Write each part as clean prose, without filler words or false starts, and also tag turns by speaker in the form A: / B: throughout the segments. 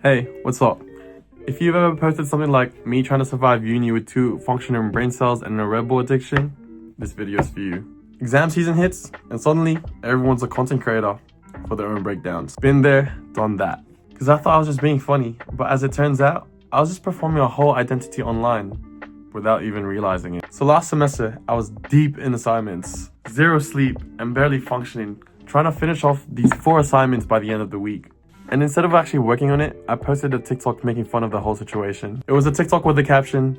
A: Hey, what's up? If you've ever posted something like me trying to survive uni with 2 functioning brain cells and a Red Bull addiction, this video is for you. Exam season hits, and suddenly everyone's a content creator for their own breakdowns. Been there, done that. Because I thought I was just being funny, but as it turns out, I was just performing a whole identity online without even realizing it. So last semester, I was deep in assignments, 0 sleep, and barely functioning, trying to finish off these 4 assignments by the end of the week. And instead of actually working on it, I posted a TikTok making fun of the whole situation. It was a TikTok with the caption,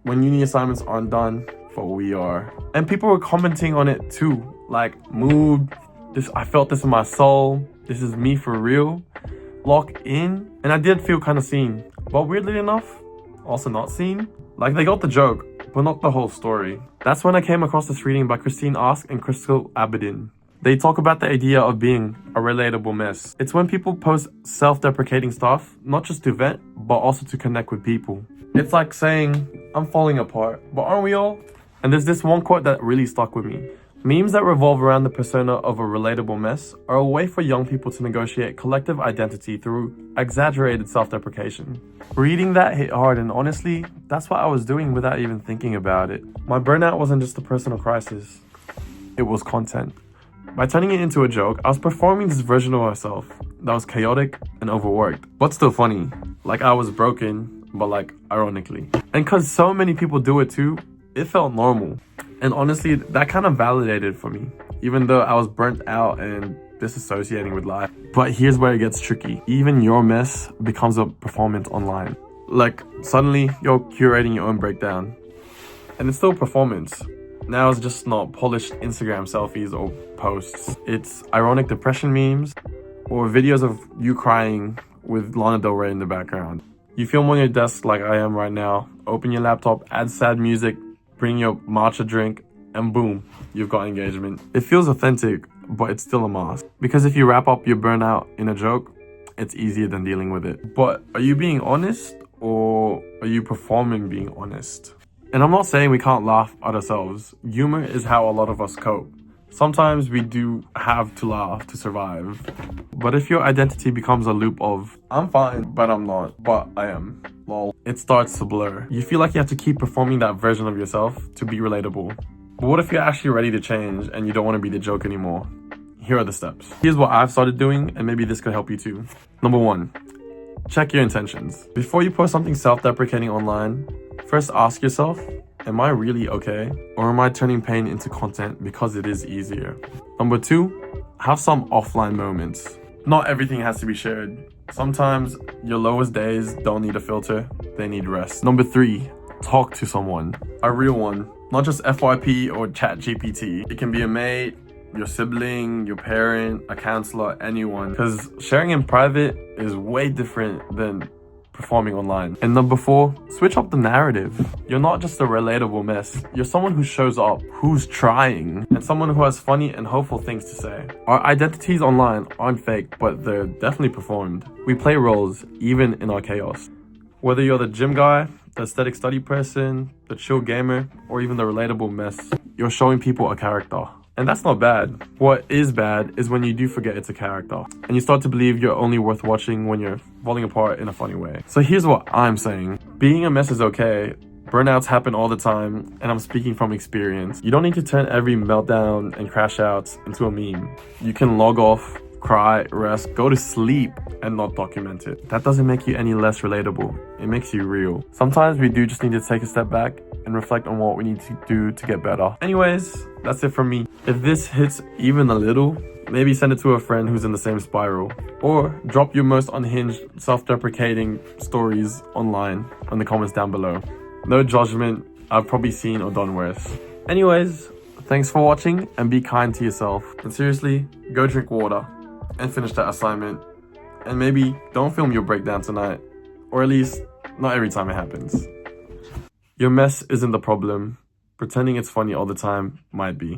A: "When uni assignments aren't done, but we are." And people were commenting on it too, like, "Mood, this, I felt this in my soul, this is me for real, lock in." And I did feel kind of seen, but weirdly enough, also not seen. Like, they got the joke, but not the whole story. That's when I came across this reading by Christine Ask and Crystal Abedin. They talk about the idea of being a relatable mess. It's when people post self-deprecating stuff, not just to vent, but also to connect with people. It's like saying, "I'm falling apart, but aren't we all?" And there's this one quote that really stuck with me. Memes that revolve around the persona of a relatable mess are a way for young people to negotiate collective identity through exaggerated self-deprecation. Reading that hit hard, and honestly, that's what I was doing without even thinking about it. My burnout wasn't just a personal crisis, it was content. By turning it into a joke, I was performing this version of myself that was chaotic and overworked, but still funny. Like I was broken, but like ironically. And cause so many people do it too, it felt normal. And honestly, that kind of validated for me, even though I was burnt out and disassociating with life. But here's where it gets tricky. Even your mess becomes a performance online. Like suddenly you're curating your own breakdown, and it's still performance. Now it's just not polished Instagram selfies or posts. It's ironic depression memes or videos of you crying with Lana Del Rey in the background. You film on your desk like I am right now, open your laptop, add sad music, bring your matcha drink, and boom, you've got engagement. It feels authentic, but it's still a mask. Because if you wrap up your burnout in a joke, it's easier than dealing with it. But are you being honest, or are you performing being honest? And I'm not saying we can't laugh at ourselves. Humor is how a lot of us cope. Sometimes we do have to laugh to survive. But if your identity becomes a loop of, "I'm fine, but I'm not, but I am, lol," it starts to blur. You feel like you have to keep performing that version of yourself to be relatable. But what if you're actually ready to change and you don't want to be the joke anymore? Here are the steps. Here's what I've started doing, and maybe this could help you too. Number 1, check your intentions. Before you post something self-deprecating online, first ask yourself, am I really okay? Or am I turning pain into content because it is easier? Number 2, have some offline moments. Not everything has to be shared. Sometimes your lowest days don't need a filter, they need rest. Number 3, talk to someone. A real one, not just FYP or ChatGPT. It can be a mate, your sibling, your parent, a counselor, anyone. Because sharing in private is way different than performing online. And number 4, switch up the narrative. You're not just a relatable mess. You're someone who shows up, who's trying, and someone who has funny and hopeful things to say. Our identities online aren't fake, but they're definitely performed. We play roles, even in our chaos. Whether you're the gym guy, the aesthetic study person, the chill gamer, or even the relatable mess, you're showing people a character. And that's not bad. What is bad is when you do forget it's a character, and you start to believe you're only worth watching when you're falling apart in a funny way. So here's what I'm saying. Being a mess is okay. Burnouts happen all the time, and I'm speaking from experience. You don't need to turn every meltdown and crash outs into a meme. You can log off, cry, rest, go to sleep, and not document it. That doesn't make you any less relatable. It makes you real. Sometimes we do just need to take a step back and reflect on what we need to do to get better. Anyways, that's it from me. If this hits even a little, maybe send it to a friend who's in the same spiral. Or drop your most unhinged, self-deprecating stories online in the comments down below. No judgment, I've probably seen or done worse. Anyways, thanks for watching, and be kind to yourself. And seriously, go drink water and finish that assignment. And maybe don't film your breakdown tonight, or at least not every time it happens. Your mess isn't the problem. Pretending it's funny all the time might be.